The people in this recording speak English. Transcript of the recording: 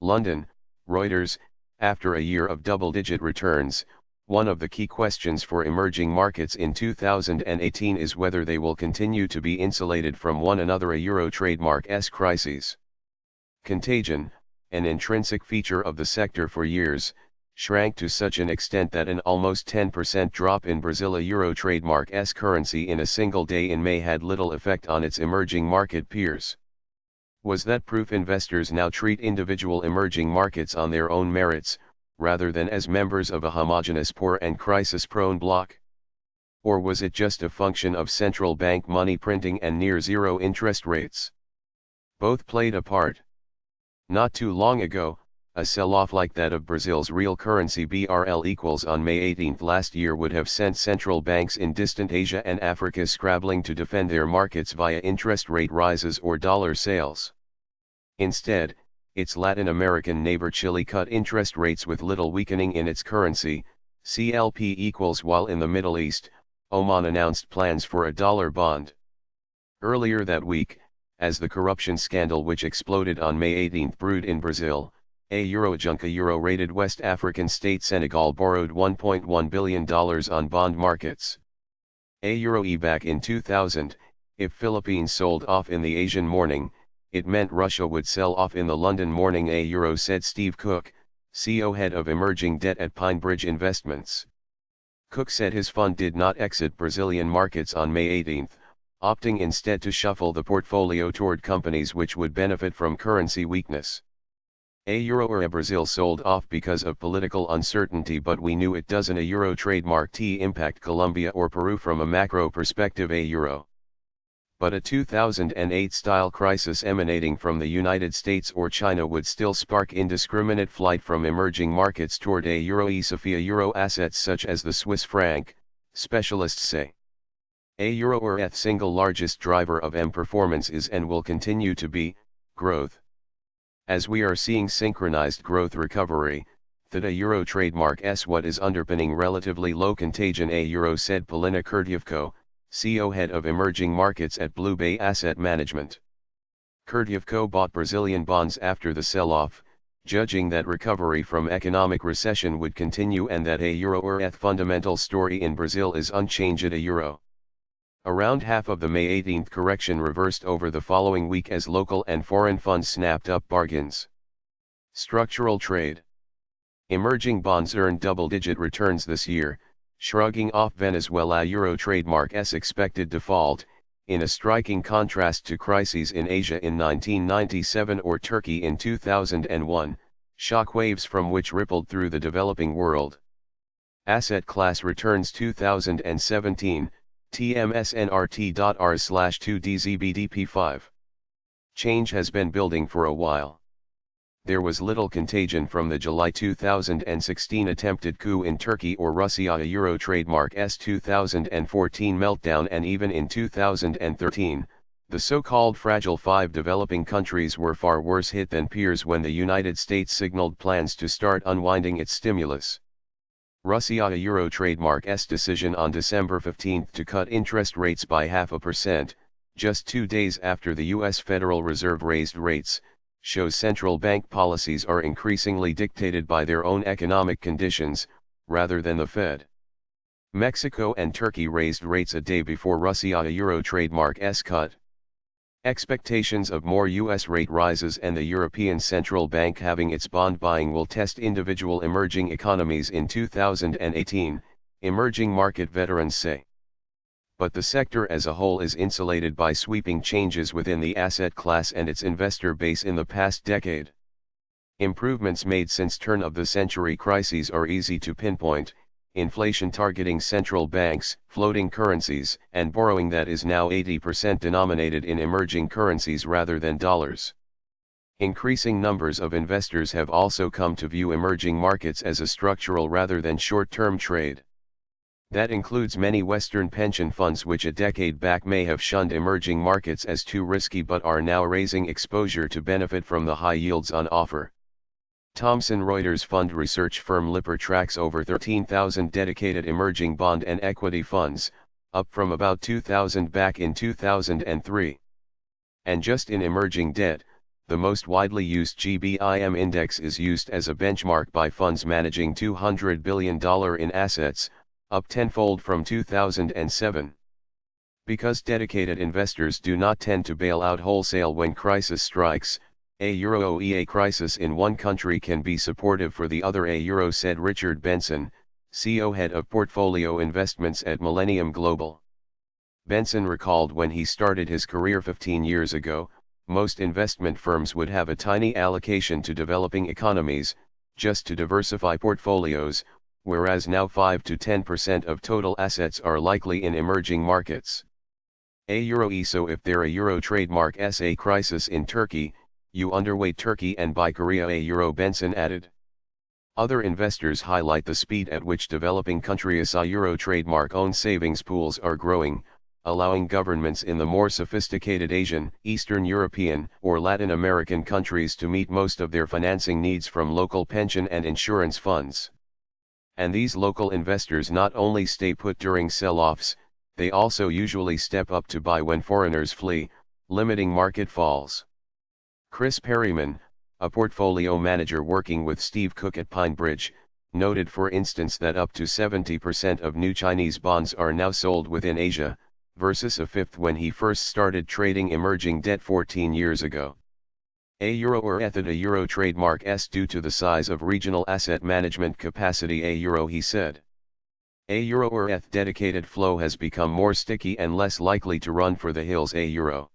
London, Reuters. After a year of double-digit returns, one of the key questions for emerging markets in 2018 is whether they will continue to be insulated from one another. A Euro trademark's crises. Contagion, an intrinsic feature of the sector for years, shrank to such an extent that an almost 10% drop in Brazil, a Euro trademark's currency, in a single day in May had little effect on its emerging market peers. Was that proof investors now treat individual emerging markets on their own merits, rather than as members of a homogeneous poor and crisis-prone bloc? Or was it just a function of central bank money printing and near-zero interest rates? Both played a part. Not too long ago, a sell-off like that of Brazil's real currency BRL equals on May 18 last year would have sent central banks in distant Asia and Africa scrabbling to defend their markets via interest rate rises or dollar sales. Instead, its Latin American neighbor Chile cut interest rates with little weakening in its currency, CLP equals, while in the Middle East, Oman announced plans for a dollar bond. Earlier that week, as the corruption scandal which exploded on May 18 brewed in Brazil, a Euro-rated West African state Senegal borrowed $1.1 billion on bond markets. A Euro-E back in 2000, if Philippines sold off in the Asian morning, it meant Russia would sell off in the London morning. A Euro, said Steve Cook, CEO head of emerging debt at PineBridge Investments. Cook said his fund did not exit Brazilian markets on May 18, opting instead to shuffle the portfolio toward companies which would benefit from currency weakness. A Euro or a Brazil sold off because of political uncertainty, but we knew it doesn't a Euro trademark T impact Colombia or Peru from a macro perspective. A Euro. But a 2008-style crisis emanating from the United States or China would still spark indiscriminate flight from emerging markets toward a Euro. Sophia Euro assets such as the Swiss franc, specialists say. A Euro or ETH single largest driver of performance is and will continue to be growth. As we are seeing synchronized growth recovery, that a Euro trademark what is underpinning relatively low contagion. A Euro, said Polina Kurdyevko, CEO head of emerging markets at Blue Bay Asset Management. Kurdyevko bought Brazilian bonds after the sell-off, judging that recovery from economic recession would continue and that a Euro or ETH fundamental story in Brazil is unchanged. A Euro. Around half of the May 18 correction reversed over the following week as local and foreign funds snapped up bargains. Structural trade. Emerging bonds earned double-digit returns this year, shrugging off Venezuela Euro trademark's expected default, in a striking contrast to crises in Asia in 1997 or Turkey in 2001, shockwaves from which rippled through the developing world. Asset class returns 2017. TMSNRT.R/2DZBDP5. Change has been building for a while. There was little contagion from the July 2016 attempted coup in Turkey or Russia Euro trademark's 2014 meltdown, and even in 2013, the so-called Fragile Five developing countries were far worse hit than peers when the United States signaled plans to start unwinding its stimulus. Russia Euro trademark's decision on December 15 to cut interest rates by 0.5%, just 2 days after the U.S. Federal Reserve raised rates, shows central bank policies are increasingly dictated by their own economic conditions, rather than the Fed. Mexico and Turkey raised rates a day before Russia Euro trademark's cut. Expectations of more U.S. rate rises and the European Central Bank having its bond buying will test individual emerging economies in 2018, emerging market veterans say. But the sector as a whole is insulated by sweeping changes within the asset class and its investor base in the past decade. Improvements made since turn-of-the-century crises are easy to pinpoint: inflation targeting central banks, floating currencies, and borrowing that is now 80% denominated in emerging currencies rather than dollars. Increasing numbers of investors have also come to view emerging markets as a structural rather than short-term trade. That includes many Western pension funds which a decade back may have shunned emerging markets as too risky but are now raising exposure to benefit from the high yields on offer. Thomson Reuters fund research firm Lipper tracks over 13,000 dedicated emerging bond and equity funds, up from about 2,000 back in 2003. And just in emerging debt, The most widely used GBIM index is used as a benchmark by funds managing $200 billion in assets, up tenfold from 2007. Because dedicated investors do not tend to bail out wholesale when crisis strikes, a Euro OEA crisis in one country can be supportive for the other, a Euro, said Richard Benson, CEO head of portfolio investments at Millennium Global. Benson recalled when he started his career 15 years ago, most investment firms would have a tiny allocation to developing economies, just to diversify portfolios, whereas now 5 to 10% of total assets are likely in emerging markets. A Euro ESO, if there a Euro trademark SA crisis in Turkey, you underweight Turkey and buy Korea, a Euro, Benson added. Other investors highlight the speed at which developing countries' Euro trademark owned savings pools are growing, allowing governments in the more sophisticated Asian, Eastern European, or Latin American countries to meet most of their financing needs from local pension and insurance funds. And these local investors not only stay put during sell-offs, they also usually step up to buy when foreigners flee, limiting market falls. Chris Perryman, a portfolio manager working with Steve Cook at PineBridge, noted for instance that up to 70% of new Chinese bonds are now sold within Asia, versus a fifth when he first started trading emerging debt 14 years ago. A Euro or ETH at a Euro trademark S due to the size of regional asset management capacity, a Euro, he said. A Euro or ETH dedicated flow has become more sticky and less likely to run for the hills, a Euro.